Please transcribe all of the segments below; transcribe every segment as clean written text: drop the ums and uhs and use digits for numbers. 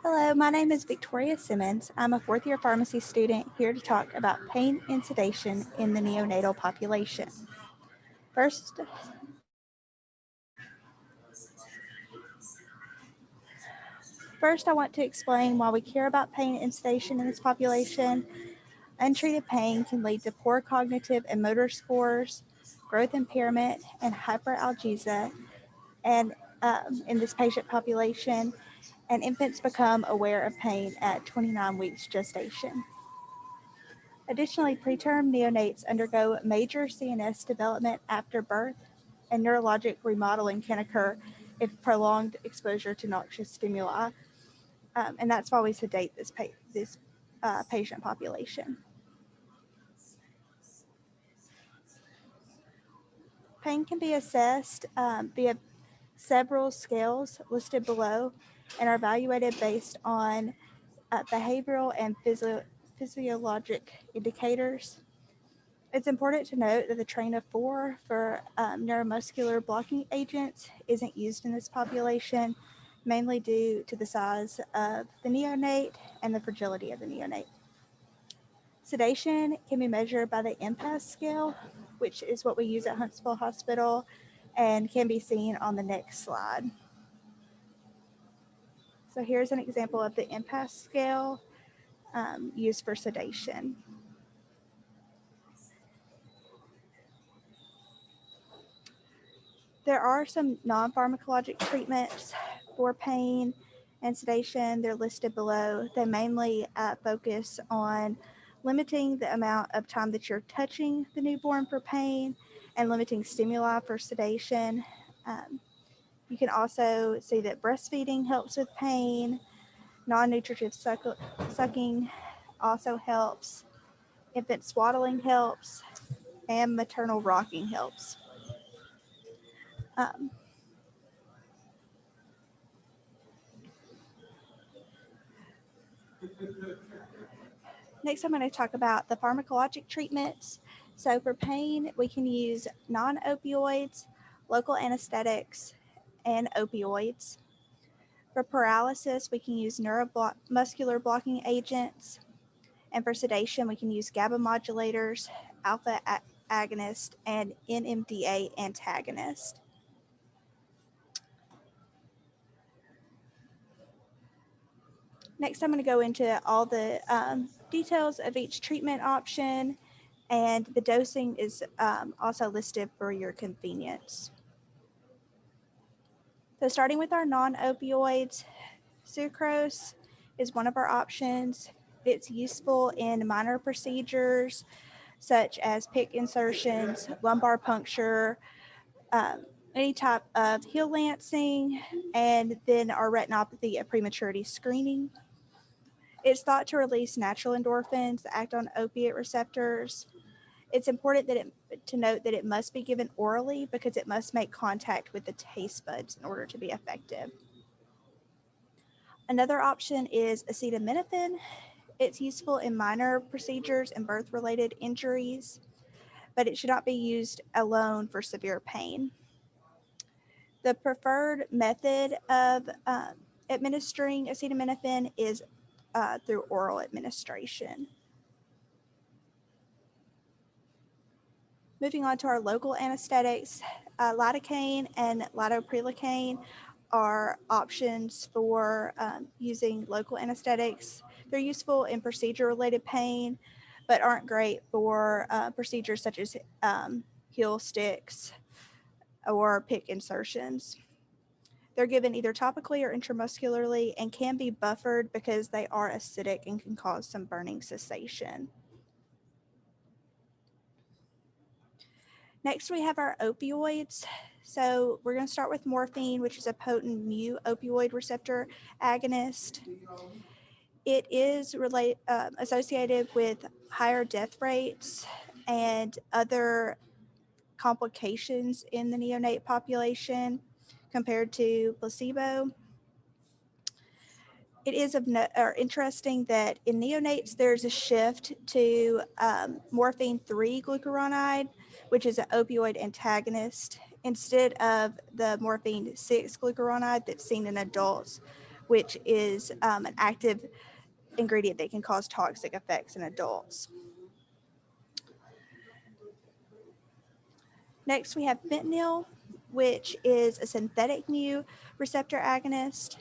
Hello, my name is Victoria Simmons. I'm a fourth year pharmacy student here to talk about pain and sedation in the neonatal population. First, first, I want to explain why we care about pain and sedation in this population. Untreated pain can lead to poor cognitive and motor scores, growth impairment, and hyperalgesia, and in this patient population, and infants become aware of pain at 29 weeks gestation. Additionally, preterm neonates undergo major CNS development after birth, and neurologic remodeling can occur if prolonged exposure to noxious stimuli. And that's why we sedate this patient population. Pain can be assessed via several scales listed below and are evaluated based on behavioral and physiologic indicators. It's important to note that the train of four for neuromuscular blocking agents isn't used in this population, mainly due to the size of the neonate and the fragility of the neonate. Sedation can be measured by the impasse scale, which is what we use at Huntsville Hospital and can be seen on the next slide. So here's an example of the impasse scale used for sedation. There are some non-pharmacologic treatments for pain and sedation. They're listed below. They mainly focus on limiting the amount of time that you're touching the newborn for pain and limiting stimuli for sedation. You can also see that breastfeeding helps with pain. Non-nutritive sucking also helps. Infant swaddling helps. And maternal rocking helps. Um, Next, I'm going to talk about the pharmacologic treatments. So for pain, we can use non-opioids, local anesthetics, and opioids. For paralysis, we can use neuromuscular blocking agents. And for sedation, we can use GABA modulators, alpha agonist, and NMDA antagonist. Next, I'm going to go into all the details of each treatment option, and the dosing is also listed for your convenience. So starting with our non-opioids, sucrose is one of our options. It's useful in minor procedures such as PICC insertions, lumbar puncture, any type of heel lancing, and then our retinopathy at prematurity screening. It's thought to release natural endorphins that act on opiate receptors. It's important to note that it must be given orally because it must make contact with the taste buds in order to be effective. Another option is acetaminophen. It's useful in minor procedures and birth-related injuries, but it should not be used alone for severe pain. The preferred method of administering acetaminophen is through oral administration. Moving on to our local anesthetics, lidocaine and lidoprilicaine are options for using local anesthetics. They're useful in procedure-related pain, but aren't great for procedures such as heel sticks or PICC insertions. They're given either topically or intramuscularly and can be buffered because they are acidic and can cause some burning cessation. Next, we have our opioids. So we're going to start with morphine, which is a potent mu opioid receptor agonist. It is associated with higher death rates and other complications in the neonate population compared to placebo. It is interesting that in neonates, there's a shift to morphine 3 glucuronide, which is an opioid antagonist, instead of the morphine 6 glucuronide that's seen in adults, which is an active ingredient that can cause toxic effects in adults. Next, we have fentanyl, which is a synthetic mu receptor agonist.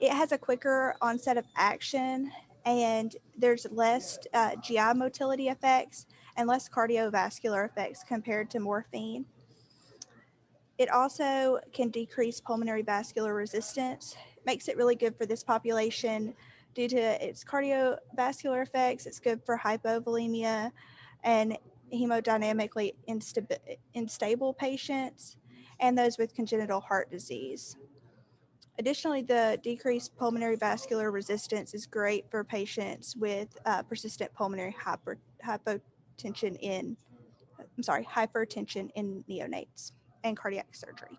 It has a quicker onset of action, and there's less GI motility effects and less cardiovascular effects compared to morphine. It also can decrease pulmonary vascular resistance, makes it really good for this population due to its cardiovascular effects. It's good for hypovolemia and hemodynamically unstable patients and those with congenital heart disease. Additionally, the decreased pulmonary vascular resistance is great for patients with persistent pulmonary hypertension in neonates and cardiac surgery.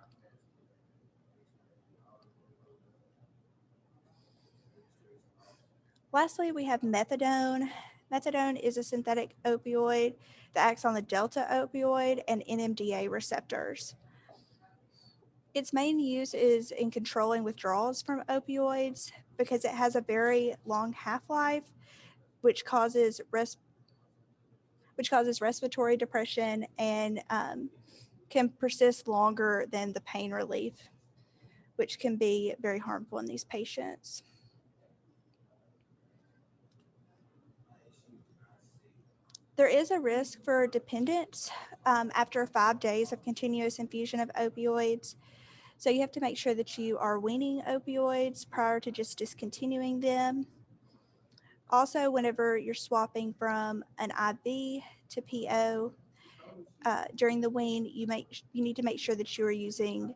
Lastly, we have methadone. Methadone is a synthetic opioid that acts on the delta opioid and NMDA receptors. Its main use is in controlling withdrawals from opioids because it has a very long half-life, which causes respiratory depression and can persist longer than the pain relief, which can be very harmful in these patients. There is a risk for dependence after 5 days of continuous infusion of opioids. So you have to make sure that you are weaning opioids prior to just discontinuing them. Also, whenever you're swapping from an IV to PO during the wean, you need to make sure that you are using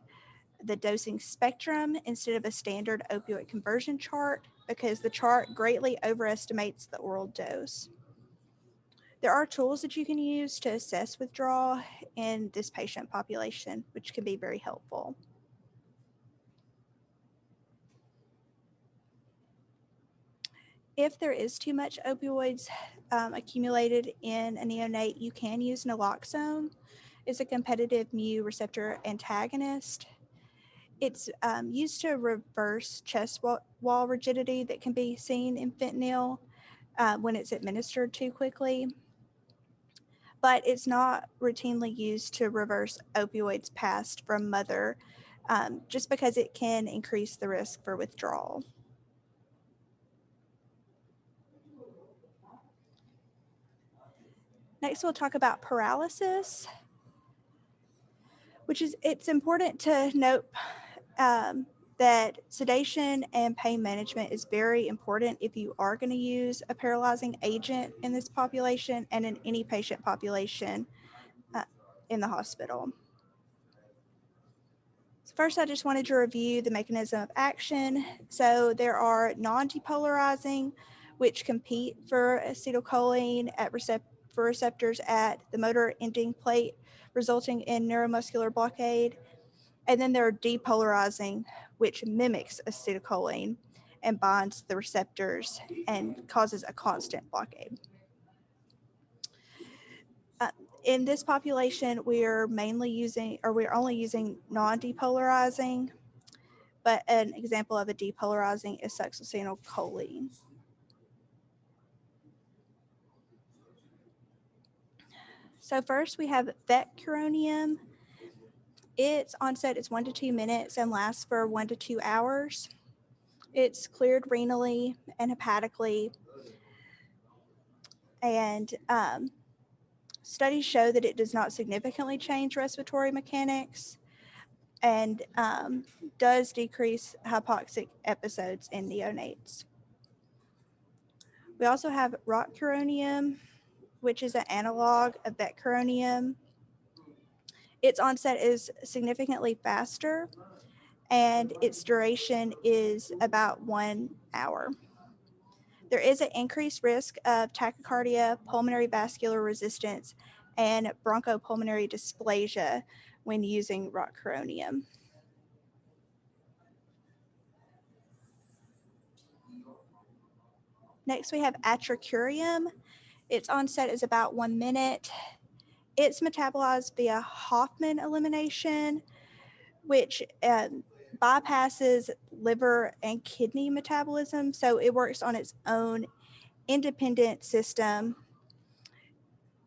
the dosing spectrum instead of a standard opioid conversion chart because the chart greatly overestimates the oral dose. There are tools that you can use to assess withdrawal in this patient population, which can be very helpful. If there is too much opioids accumulated in a neonate, you can use naloxone. It's a competitive mu receptor antagonist. It's used to reverse chest wall rigidity that can be seen in fentanyl when it's administered too quickly. But it's not routinely used to reverse opioids passed from mother just because it can increase the risk for withdrawal. Next, we'll talk about paralysis, it's important to note that sedation and pain management is very important if you are going to use a paralyzing agent in this population and in any patient population in the hospital. First, I just wanted to review the mechanism of action. So there are non-depolarizing, which compete for acetylcholine for receptors at the motor ending plate, resulting in neuromuscular blockade. And then there are depolarizing, which mimics acetylcholine and binds the receptors and causes a constant blockade. In this population, we're only using non-depolarizing, but an example of a depolarizing is succinylcholine. So first we have vetcuronium. Its onset is 1 to 2 minutes and lasts for 1 to 2 hours. It's cleared renally and hepatically, and studies show that it does not significantly change respiratory mechanics and does decrease hypoxic episodes in neonates. We also have rocuronium, which is an analog of vetcuronium. Its onset is significantly faster, and its duration is about 1 hour. There is an increased risk of tachycardia, pulmonary vascular resistance, and bronchopulmonary dysplasia when using rocuronium. Next, we have atracurium. Its onset is about 1 minute. It's metabolized via Hoffman elimination, which bypasses liver and kidney metabolism, so it works on its own independent system.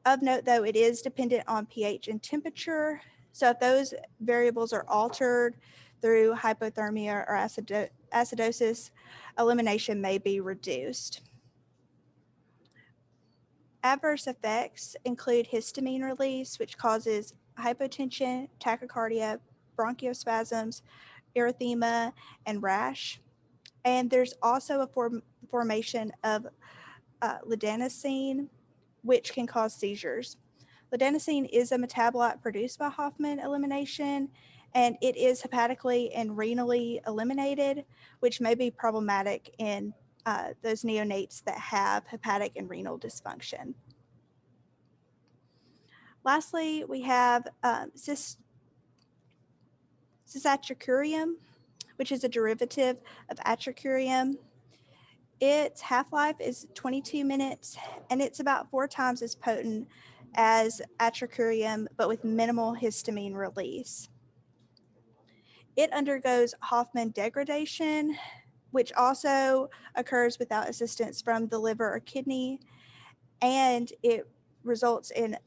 Of note, though, it is dependent on pH and temperature. So if those variables are altered through hypothermia or acidosis, elimination may be reduced. Adverse effects include histamine release, which causes hypotension, tachycardia, bronchospasms, erythema, and rash. And there's also a formation of lidanosine, which can cause seizures. Lidanosine is a metabolite produced by Hoffman elimination, and it is hepatically and renally eliminated, which may be problematic in those neonates that have hepatic and renal dysfunction. Lastly, we have cisatracurium, which is a derivative of atracurium. Its half-life is 22 minutes, and it's about 4 times as potent as atracurium, but with minimal histamine release. It undergoes Hoffman degradation, which also occurs without assistance from the liver or kidney, and it results in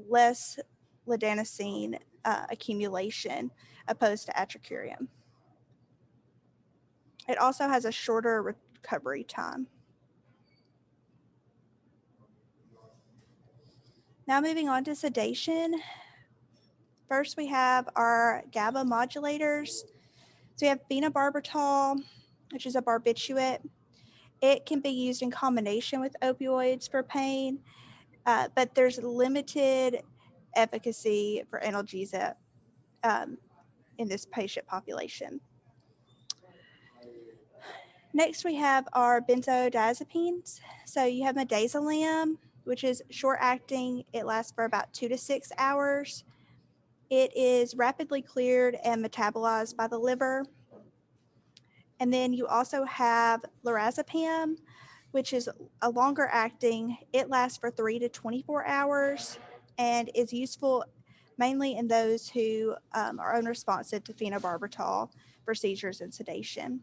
less lidanosine accumulation opposed to atracurium. It also has a shorter recovery time. Now moving on to sedation. First, we have our GABA modulators. So we have phenobarbital, which is a barbiturate. It can be used in combination with opioids for pain, but there's limited efficacy for analgesia in this patient population. Next, we have our benzodiazepines. So you have midazolam, which is short-acting. It lasts for about 2 to 6 hours. It is rapidly cleared and metabolized by the liver. And then you also have lorazepam, which is a longer acting. It lasts for 3 to 24 hours and is useful mainly in those who are unresponsive to phenobarbital for seizures and sedation.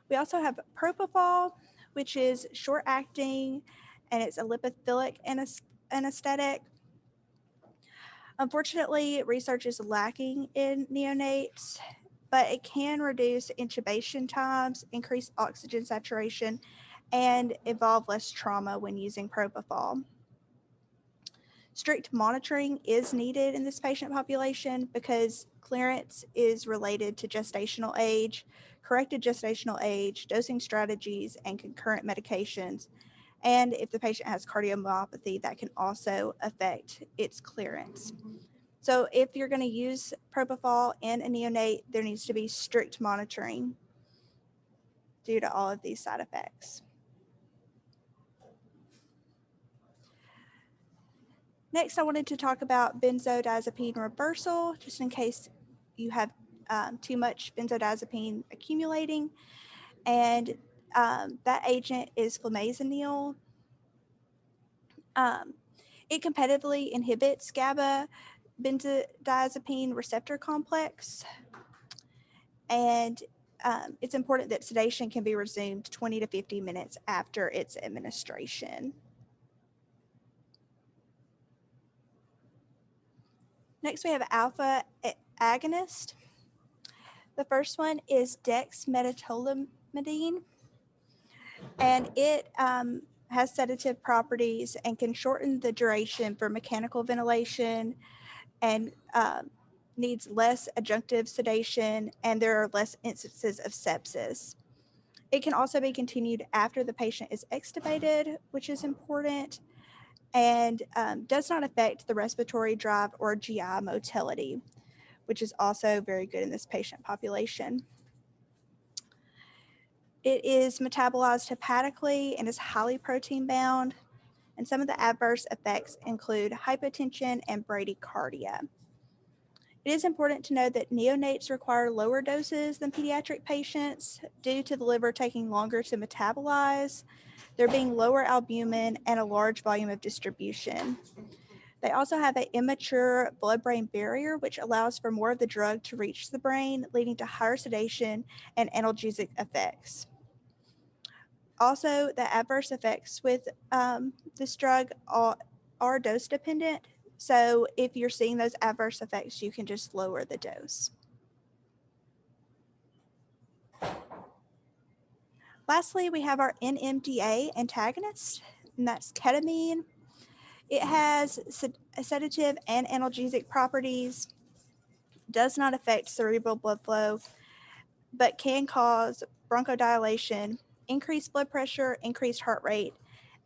We also have propofol, which is short acting, and it's a lipophilic anesthetic. Unfortunately, research is lacking in neonates, but it can reduce intubation times, increase oxygen saturation, and involve less trauma when using propofol. Strict monitoring is needed in this patient population because clearance is related to gestational age, corrected gestational age, dosing strategies, and concurrent medications. And if the patient has cardiomyopathy, that can also affect its clearance. So if you're going to use propofol in a neonate, there needs to be strict monitoring due to all of these side effects. Next, I wanted to talk about benzodiazepine reversal, just in case you have too much benzodiazepine accumulating. And that agent is flamazanil. It competitively inhibits GABA benzodiazepine receptor complex. And it's important that sedation can be resumed 20 to 50 minutes after its administration. Next, we have alpha agonist. The first one is dexmedetomidine, and it has sedative properties and can shorten the duration for mechanical ventilation and needs less adjunctive sedation, and there are less instances of sepsis. It can also be continued after the patient is extubated, which is important, and does not affect the respiratory drive or GI motility, which is also very good in this patient population. It is metabolized hepatically and is highly protein bound, and some of the adverse effects include hypotension and bradycardia. It is important to know that neonates require lower doses than pediatric patients due to the liver taking longer to metabolize, there being lower albumin, and a large volume of distribution. They also have an immature blood-brain barrier, which allows for more of the drug to reach the brain, leading to higher sedation and analgesic effects. Also, the adverse effects with this drug are dose dependent. So if you're seeing those adverse effects, you can just lower the dose. Lastly, we have our NMDA antagonist, and that's ketamine. It has sedative and analgesic properties, does not affect cerebral blood flow, but can cause bronchodilation, increased blood pressure, increased heart rate,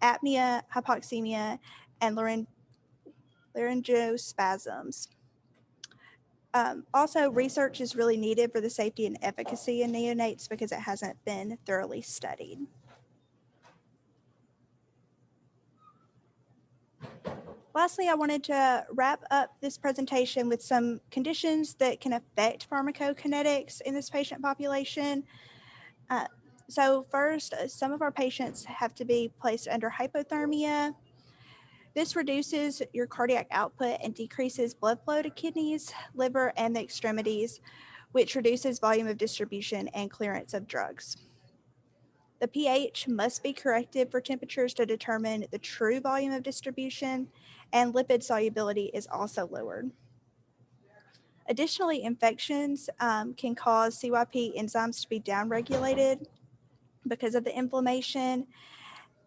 apnea, hypoxemia, and laryngospasms. Also, research is really needed for the safety and efficacy in neonates because it hasn't been thoroughly studied. Lastly, I wanted to wrap up this presentation with some conditions that can affect pharmacokinetics in this patient population. So first, some of our patients have to be placed under hypothermia. This reduces your cardiac output and decreases blood flow to kidneys, liver, and the extremities, which reduces volume of distribution and clearance of drugs. The pH must be corrected for temperatures to determine the true volume of distribution, and lipid solubility is also lowered. Additionally, infections can cause CYP enzymes to be downregulated because of the inflammation,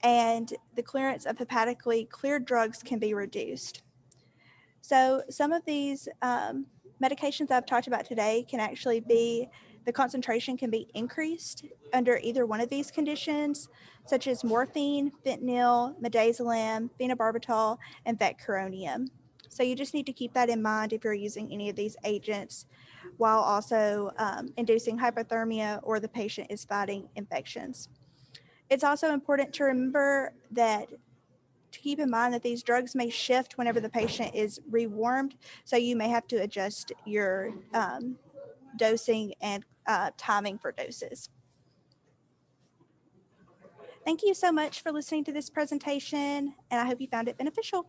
and the clearance of hepatically cleared drugs can be reduced. So some of these medications I've talked about today can actually be, the concentration can be increased under either one of these conditions, such as morphine, fentanyl, midazolam, phenobarbital, and vecuronium. So you just need to keep that in mind if you're using any of these agents while also inducing hypothermia or the patient is fighting infections. It's also important to remember that to keep in mind that these drugs may shift whenever the patient is rewarmed, so you may have to adjust your dosing and timing for doses. Thank you so much for listening to this presentation, and I hope you found it beneficial.